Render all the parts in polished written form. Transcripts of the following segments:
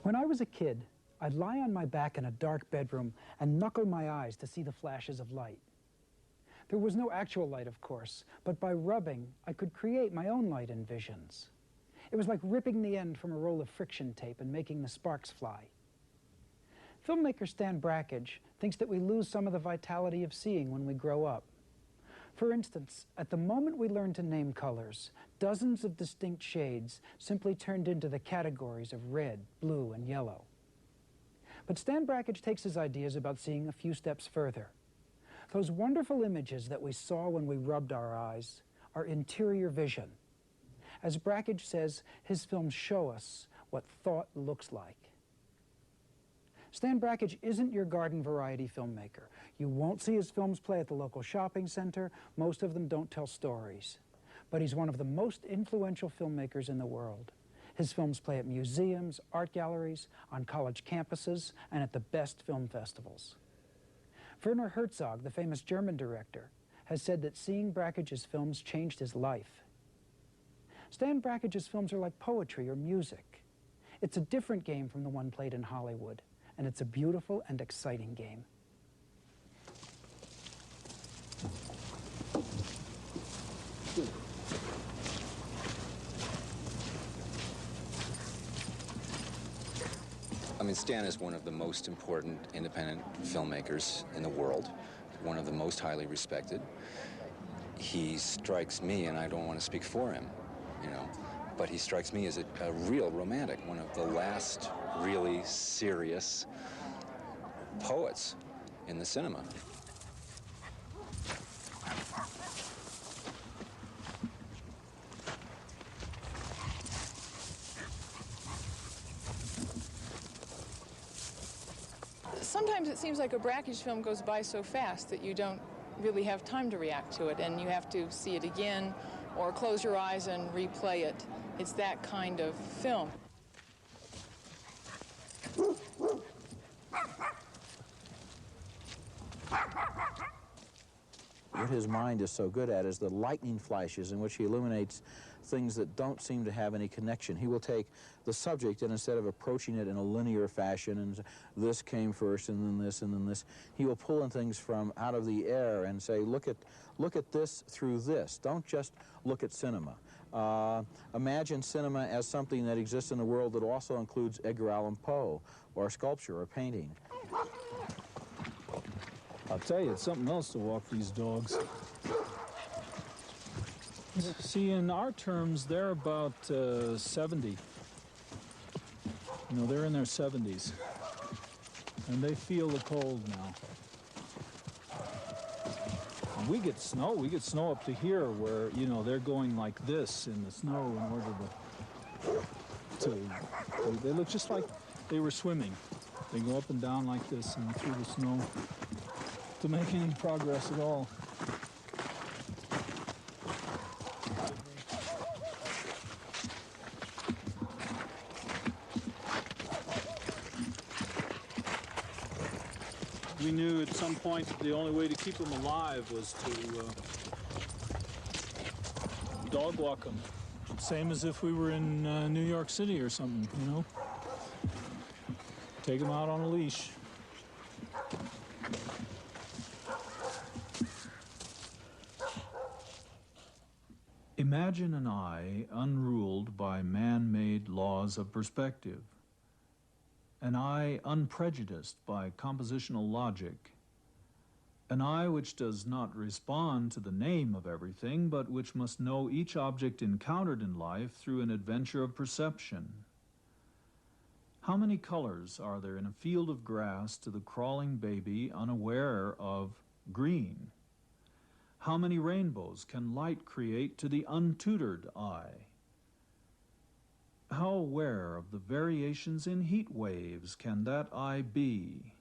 When I was a kid, I'd lie on my back in a dark bedroom and knuckle my eyes to see the flashes of light. There was no actual light, of course, but by rubbing, I could create my own light and visions. It was like ripping the end from a roll of friction tape and making the sparks fly. Filmmaker Stan Brakhage thinks that we lose some of the vitality of seeing when we grow up. For instance, at the moment we learn to name colors, dozens of distinct shades simply turned into the categories of red, blue, and yellow. But Stan Brakhage takes his ideas about seeing a few steps further. Those wonderful images that we saw when we rubbed our eyes are interior vision. As Brakhage says, his films show us what thought looks like. Stan Brakhage isn't your garden variety filmmaker. You won't see his films play at the local shopping center. Most of them don't tell stories. But he's one of the most influential filmmakers in the world. His films play at museums, art galleries, on college campuses, and at the best film festivals. Werner Herzog, the famous German director, has said that seeing Brakhage's films changed his life. Stan Brakhage's films are like poetry or music. It's a different game from the one played in Hollywood, and it's a beautiful and exciting game. I mean, Stan is one of the most important independent filmmakers in the world, one of the most highly respected. He strikes me, and I don't want to speak for him, you know, but he strikes me as a real romantic, one of the last really serious poets in the cinema. Sometimes it seems like a Brakhage film goes by so fast that you don't really have time to react to it, and you have to see it again or close your eyes and replay it. It's that kind of film. What his mind is so good at is the lightning flashes in which he illuminates things that don't seem to have any connection. He will take the subject, and instead of approaching it in a linear fashion, and this came first and then this and then this, he will pull in things from out of the air and say, look at this through this. Don't just look at cinema. Imagine cinema as something that exists in a world that also includes Edgar Allan Poe, or sculpture, or painting. I'll tell you, it's something else to walk these dogs. See, in our terms, they're about 70. You know, they're in their 70s. And they feel the cold now. And we get snow up to here where, you know, they're going like this in the snow in order to they look just like they were swimming. They go up and down like this and through the snow to make any progress at all. We knew at some point that the only way to keep them alive was to dog walk them. Same as if we were in New York City or something, you know? Take them out on a leash. Imagine an eye unruled by man-made laws of perspective. An eye unprejudiced by compositional logic. An eye which does not respond to the name of everything, but which must know each object encountered in life through an adventure of perception. How many colors are there in a field of grass to the crawling baby unaware of green? How many rainbows can light create to the untutored eye? How aware of the variations in heat waves can that eye be?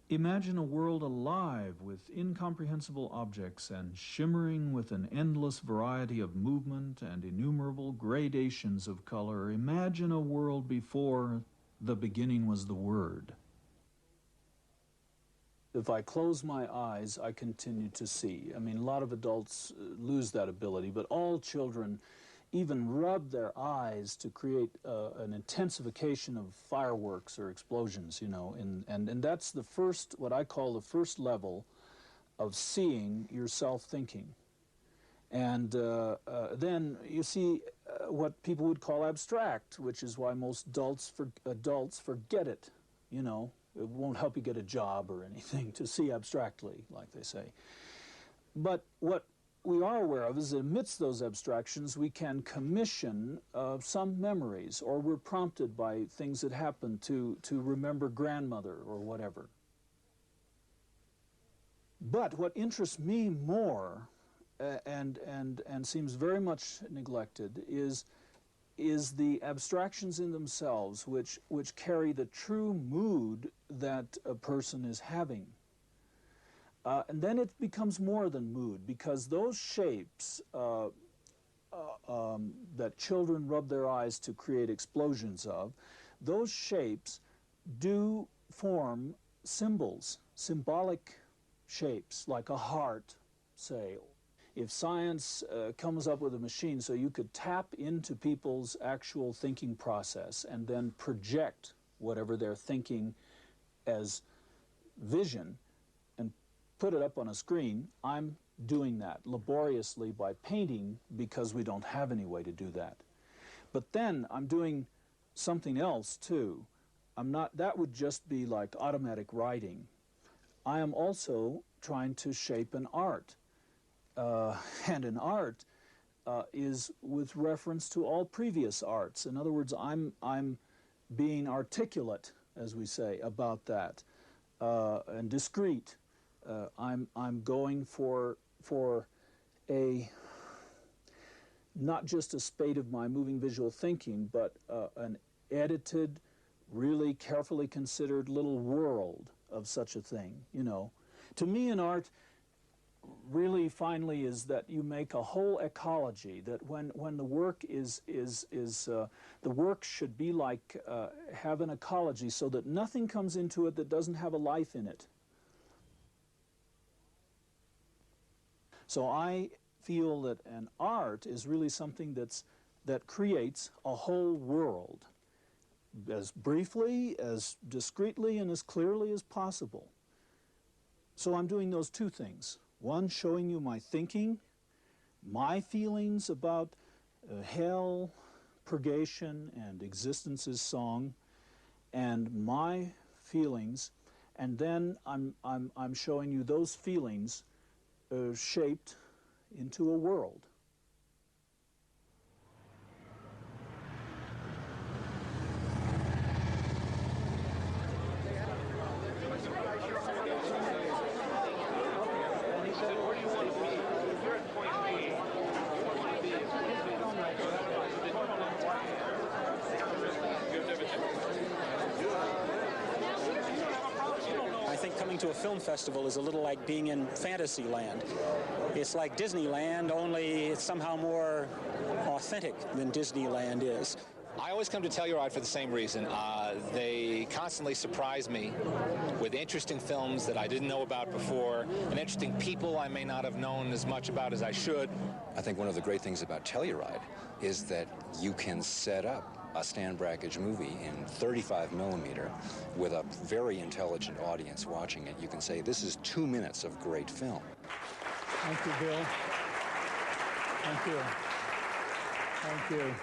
Imagine a world alive with incomprehensible objects and shimmering with an endless variety of movement and innumerable gradations of color. Imagine a world before the beginning was the word. If I close my eyes, I continue to see. I mean, a lot of adults lose that ability, but all children even rub their eyes to create an intensification of fireworks or explosions, you know, and that's the first, what I call the first level of seeing yourself thinking. And then you see what people would call abstract, which is why most adults forget it, you know. It won't help you get a job or anything to see abstractly, like they say. But what we are aware of is that amidst those abstractions we can commission some memories, or we're prompted by things that happen to remember grandmother or whatever. But what interests me more and seems very much neglected is the abstractions in themselves which carry the true mood that a person is having. And then it becomes more than mood, because those shapes that children rub their eyes to create explosions of, those shapes do form symbols, symbolic shapes, like a heart, say. If science comes up with a machine so you could tap into people's actual thinking process and then project whatever they're thinking as vision and put it up on a screen, I'm doing that laboriously by painting, because we don't have any way to do that. But then I'm doing something else too. That would just be like automatic writing. I am also trying to shape an art. And an art is with reference to all previous arts. In other words, I'm being articulate, as we say, about that, and discreet. I'm going for a not just a spate of my moving visual thinking, but an edited, really carefully considered little world of such a thing. You know, to me, an art really finally is that you make a whole ecology, that when the work the work should be like have an ecology, so that nothing comes into it that doesn't have a life in it. So I feel that an art is really something that creates a whole world, as briefly, as discreetly, and as clearly as possible. So I'm doing those two things. One, showing you my thinking, my feelings about hell, purgation, and existence's song, and my feelings, and then I'm showing you those feelings shaped into a world. To a film festival is a little like being in fantasy land. It's like Disneyland, only it's somehow more authentic than Disneyland is. I always come to Telluride for the same reason. They constantly surprise me with interesting films that I didn't know about before, and interesting people I may not have known as much about as I should. I think one of the great things about Telluride is that you can set up a Stan Brakhage movie in 35 millimeter with a very intelligent audience watching it. You can say, this is 2 minutes of great film. Thank you, Bill. Thank you. Thank you.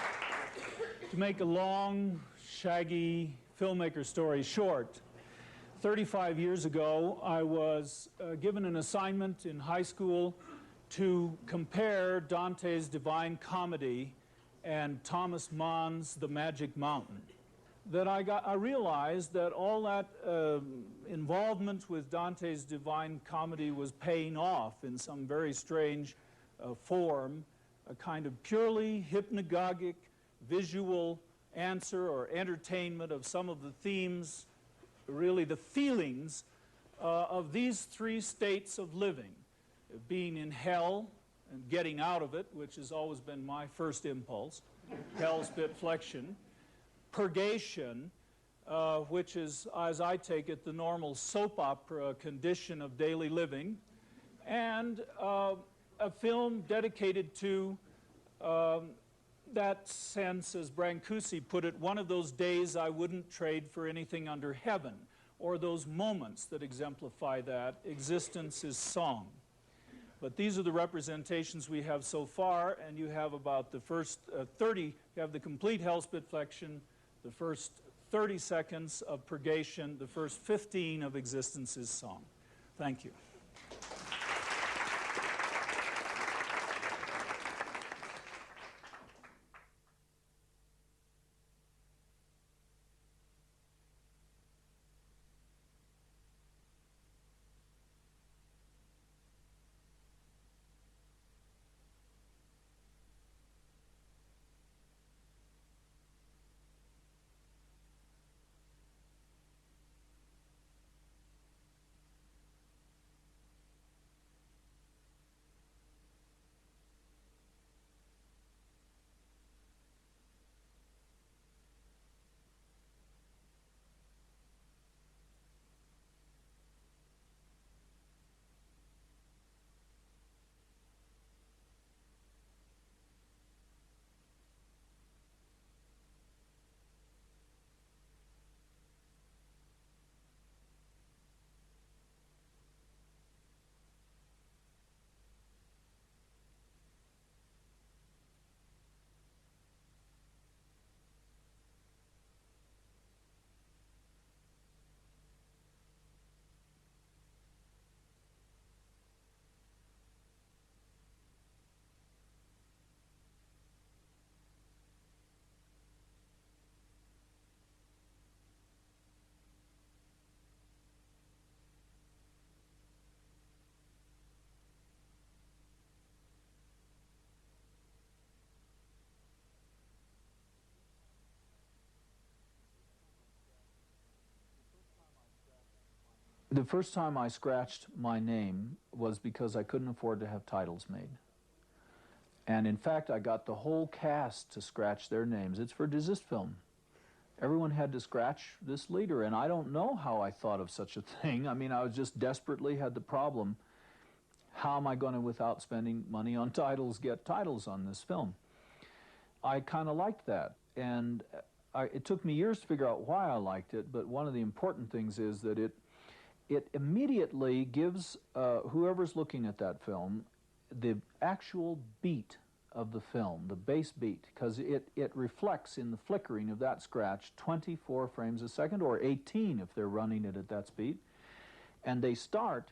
To make a long, shaggy filmmaker story short, 35 years ago, I was given an assignment in high school to compare Dante's Divine Comedy and Thomas Mann's The Magic Mountain. That I realized that all that involvement with Dante's Divine Comedy was paying off in some very strange form, a kind of purely hypnagogic, visual answer or entertainment of some of the themes, really the feelings of these three states of living: being in hell and getting out of it, which has always been my first impulse, hell's pit flexion; purgation, which is, as I take it, the normal soap opera condition of daily living; and a film dedicated to that sense, as Brancusi put it, one of those days I wouldn't trade for anything under heaven, or those moments that exemplify that. Existence is song. But these are the representations we have so far, and you have about the first 30, you have the complete hell's pit flexion, the first 30 seconds of purgation, the first 15 of Existence is Song. Thank you. The first time I scratched my name was because I couldn't afford to have titles made. And in fact, I got the whole cast to scratch their names. It's for desist film. Everyone had to scratch this leader, and I don't know how I thought of such a thing. I mean, I was just desperately had the problem, how am I going to, without spending money on titles, get titles on this film? I kind of liked that, and it took me years to figure out why I liked it, but one of the important things is that it immediately gives whoever's looking at that film the actual beat of the film, the bass beat, because it reflects in the flickering of that scratch 24 frames a second, or 18 if they're running it at that speed. And they start,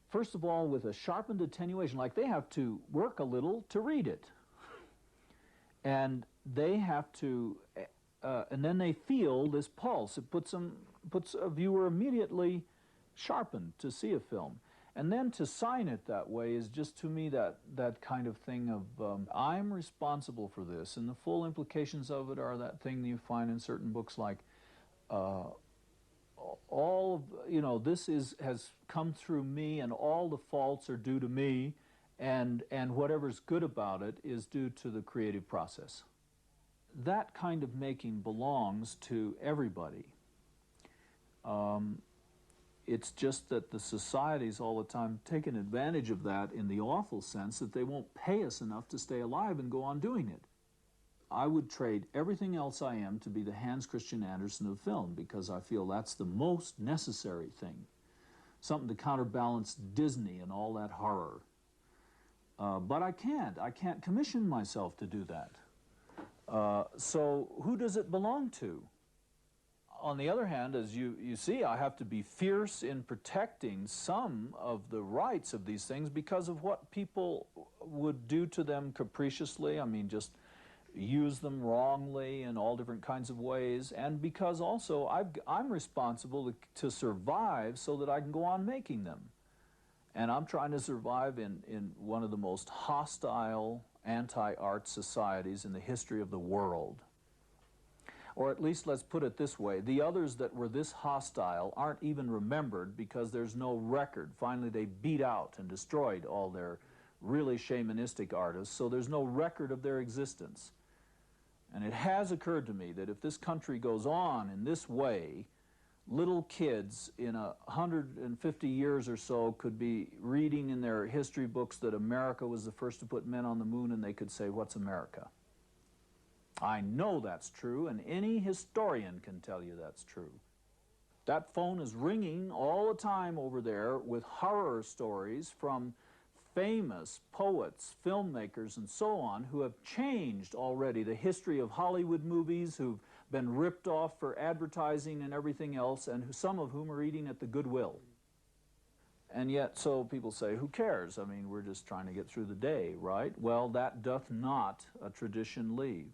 first of all, with a sharpened attenuation, like they have to work a little to read it. And they have to, and then they feel this pulse. It puts a viewer immediately sharpened to see a film. And then to sign it that way is just, to me, that kind of thing of, I'm responsible for this, and the full implications of it are that thing that you find in certain books like, this has come through me, and all the faults are due to me, and whatever's good about it is due to the creative process. That kind of making belongs to everybody. It's just that the society's all the time taking advantage of that in the awful sense that they won't pay us enough to stay alive and go on doing it. I would trade everything else I am to be the Hans Christian Andersen of film, because I feel that's the most necessary thing. Something to counterbalance Disney and all that horror. But I can't commission myself to do that. So who does it belong to? On the other hand, as you see, I have to be fierce in protecting some of the rights of these things because of what people would do to them capriciously. I mean, just use them wrongly in all different kinds of ways, and because also I'm responsible to survive so that I can go on making them. And I'm trying to survive in one of the most hostile anti-art societies in the history of the world. Or at least let's put it this way, the others that were this hostile aren't even remembered because there's no record. Finally, they beat out and destroyed all their really shamanistic artists, so there's no record of their existence. And it has occurred to me that if this country goes on in this way, little kids in 150 years or so could be reading in their history books that America was the first to put men on the moon, and they could say, "What's America?" I know that's true, and any historian can tell you that's true. That phone is ringing all the time over there with horror stories from famous poets, filmmakers, and so on who have changed already the history of Hollywood movies, who've been ripped off for advertising and everything else, and some of whom are eating at the Goodwill. And yet, so people say, who cares? I mean, we're just trying to get through the day, right? Well, that doth not a tradition leave.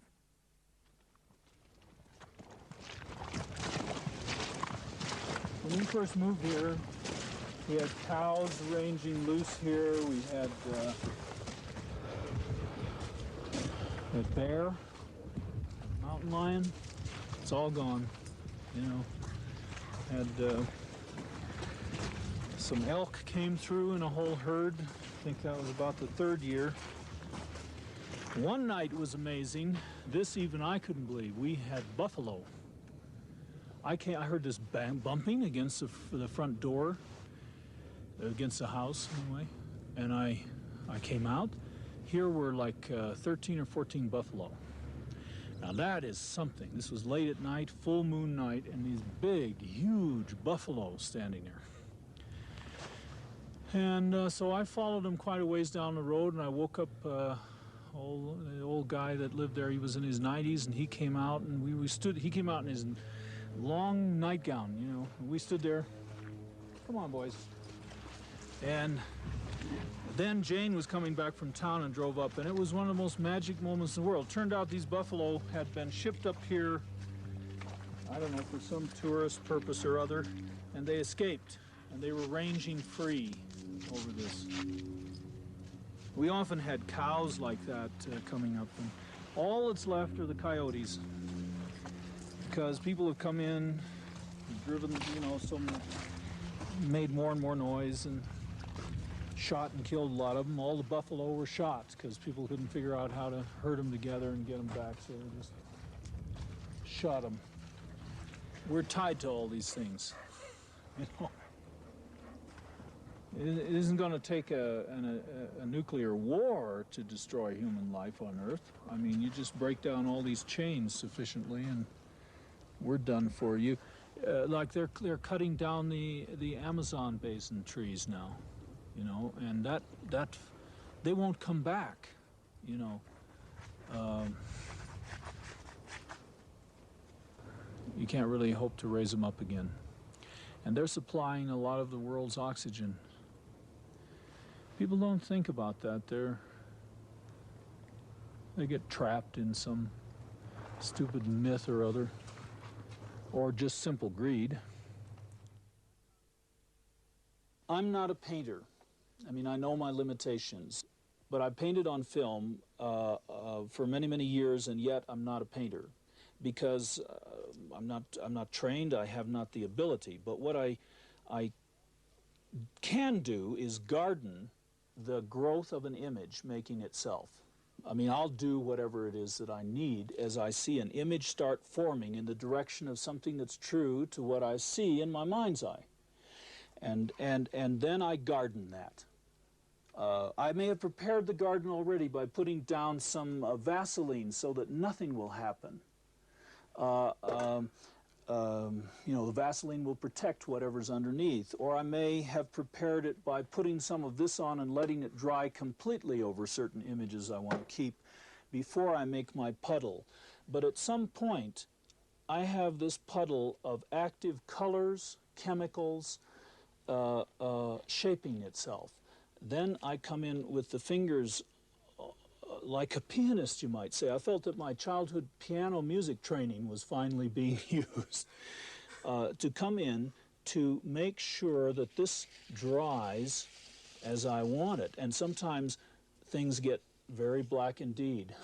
When we first moved here, we had cows ranging loose here. We had a bear, mountain lion. It's all gone, you know. Had some elk came through in a whole herd. I think that was about the third year. One night was amazing. This even I couldn't believe. We had buffalo. I heard this bumping against the front door, against the house anyway, and I came out. Here were like 13 or 14 buffalo. Now that is something. This was late at night, full moon night, and these big, huge buffalo standing there. And so I followed them quite a ways down the road, and I woke up the old guy that lived there. He was in his 90s, and he came out, and we stood. He came out in his long nightgown, you know. We stood there. Come on, boys. And then Jane was coming back from town and drove up, and it was one of the most magic moments in the world. Turned out these buffalo had been shipped up here, I don't know, for some tourist purpose or other, and they escaped, and they were ranging free over this. We often had cows like that coming up, and all that's left are the coyotes, because people have come in, driven, you know, made more and more noise, and shot and killed a lot of them. All the buffalo were shot because people couldn't figure out how to herd them together and get them back, so they just shot them. We're tied to all these things, you know. It isn't going to take a nuclear war to destroy human life on Earth. I mean, you just break down all these chains sufficiently, and we're done for you. Like they're cutting down the Amazon basin trees now, you know, and that they won't come back, you know. You can't really hope to raise them up again. And they're supplying a lot of the world's oxygen. People don't think about that. They get trapped in some stupid myth or other, or just simple greed. I'm not a painter. I mean, I know my limitations, but I painted on film for many, many years, and yet I'm not a painter because I'm not trained. I have not the ability. But what I can do is garden the growth of an image making itself. I mean, I'll do whatever it is that I need as I see an image start forming in the direction of something that's true to what I see in my mind's eye. And then I garden that. I may have prepared the garden already by putting down some Vaseline so that nothing will happen. You know, the Vaseline will protect whatever's underneath. Or I may have prepared it by putting some of this on and letting it dry completely over certain images I want to keep before I make my puddle. But at some point, I have this puddle of active colors, chemicals, shaping itself. Then I come in with the fingers like a pianist, you might say. I felt that my childhood piano music training was finally being used to come in to make sure that this dries as I want it. And sometimes things get very black indeed.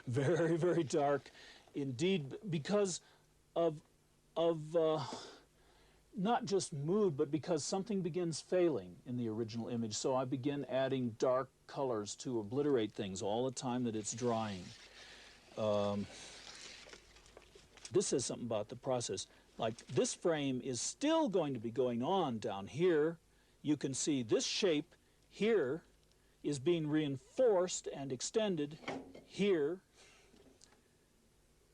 Very, very dark indeed, because of not just mood, but because something begins failing in the original image. So I begin adding dark colors to obliterate things all the time that it's drying. This says something about the process. Like, this frame is still going to be going on down here. You can see this shape here is being reinforced and extended here.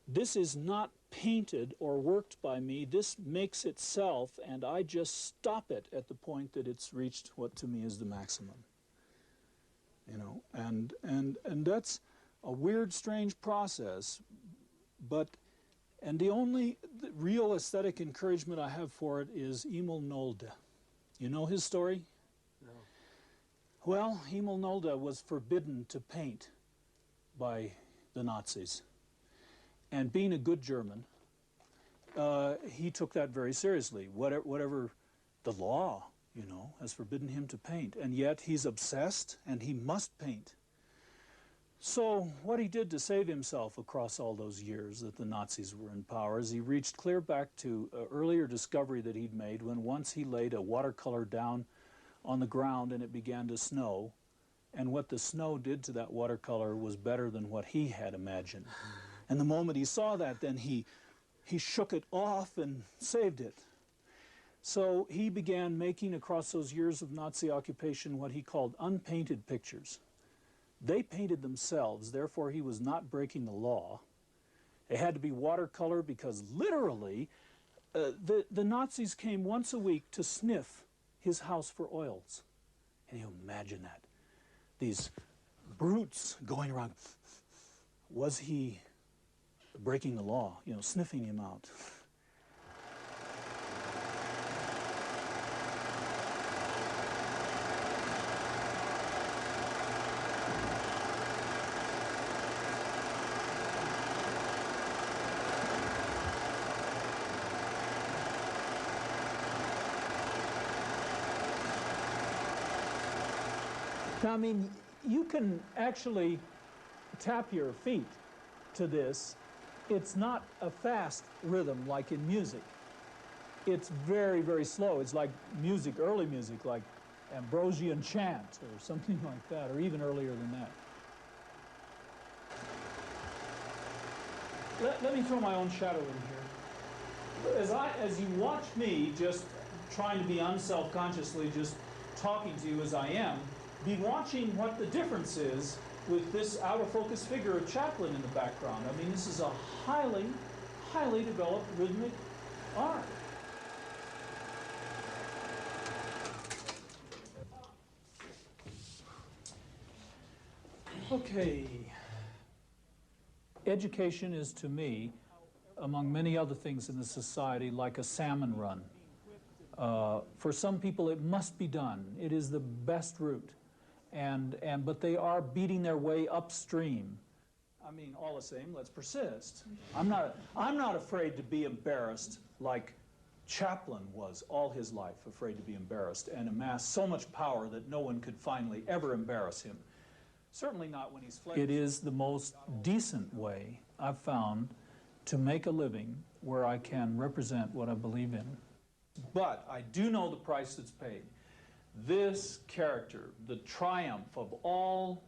This is not painted or worked by me. This makes itself, and I just stop it at the point that it's reached what to me is the maximum. You know, and that's a weird, strange process, but the only real aesthetic encouragement I have for it is Emil Nolde. You know his story? No. Well, Emil Nolde was forbidden to paint by the Nazis. And being a good German, he took that very seriously. Whatever the law, you know, has forbidden him to paint. And yet he's obsessed and he must paint. So what he did to save himself across all those years that the Nazis were in power is he reached clear back to an earlier discovery that he'd made when once he laid a watercolor down on the ground and it began to snow. And what the snow did to that watercolor was better than what he had imagined. And the moment he saw that, then he shook it off and saved it. So he began making, across those years of Nazi occupation, what he called unpainted pictures. They painted themselves, therefore he was not breaking the law. It had to be watercolor because literally the Nazis came once a week to sniff his house for oils. Can you imagine that? These brutes going around. Was he breaking the law, you know, sniffing him out? Now, I mean, you can actually tap your feet to this. It's not a fast rhythm like in music. It's very, very slow. It's like music, early music, like Ambrosian chant or something like that, or even earlier than that. Let me throw my own shadow in here. As you watch me just trying to be unself-consciously just talking to you as I am, be watching what the difference is with this out-of-focus figure of Chaplin in the background. I mean, this is a highly, highly developed rhythmic art. Okay. Education is, to me, among many other things in the society, like a salmon run. For some people, it must be done. It is the best route. But they are beating their way upstream. I mean, all the same, let's persist. I'm not afraid to be embarrassed like Chaplin was all his life, afraid to be embarrassed, and amassed so much power that no one could finally ever embarrass him. Certainly not when he's fled. It is the most decent way I've found to make a living where I can represent what I believe in. But I do know the price that's paid. This character, the triumph of all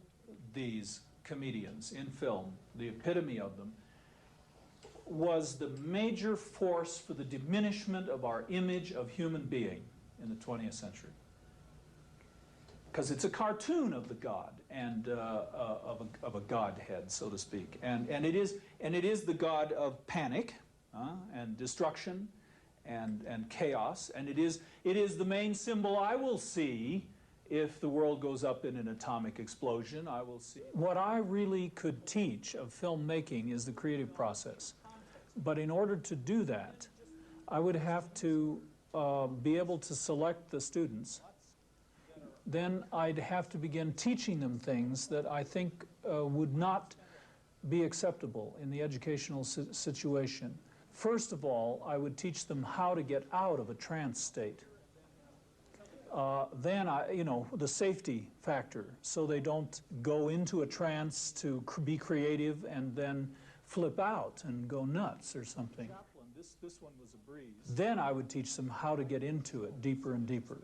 these comedians in film, the epitome of them, was the major force for the diminishment of our image of human being in the 20th century. Because it's a cartoon of the god and of a godhead, so to speak, and it is the god of panic and destruction and chaos, and it is the main symbol I will see if the world goes up in an atomic explosion. I will see. What I really could teach of filmmaking is the creative process, but in order to do that, I would have to be able to select the students. Then I'd have to begin teaching them things that I think would not be acceptable in the educational situation. First of all, I would teach them how to get out of a trance state. then the safety factor, so they don't go into a trance to be creative and then flip out and go nuts or something. This one was a breeze. Then I would teach them how to get into it deeper and deeper.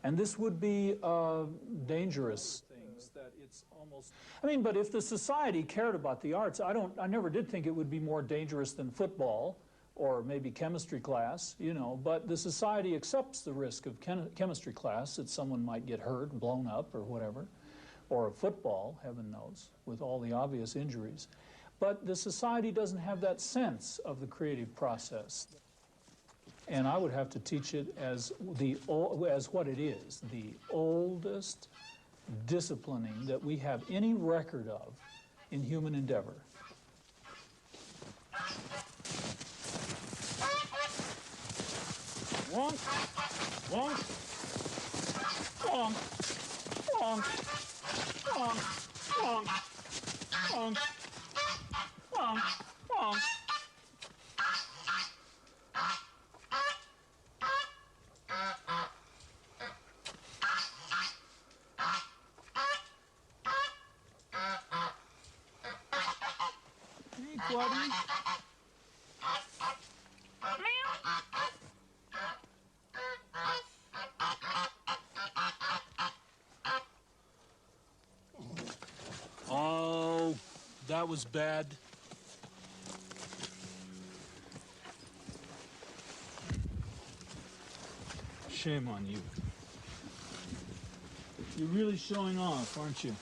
And this would be dangerous things that it's almost, but if the society cared about the arts, I never did think it would be more dangerous than football or maybe chemistry class, but the society accepts the risk of chemistry class, that someone might get hurt and blown up or whatever, or football, heaven knows, with all the obvious injuries. But the society doesn't have that sense of the creative process. And I would have to teach it as what it is, the oldest disciplining that we have any record of in human endeavor. Wonk, wonk, wonk, wonk, wonk, wonk, wonk, wonk, wonk. Hey, Quanti. Oh, that was bad. Shame on you. You're really showing off, aren't you?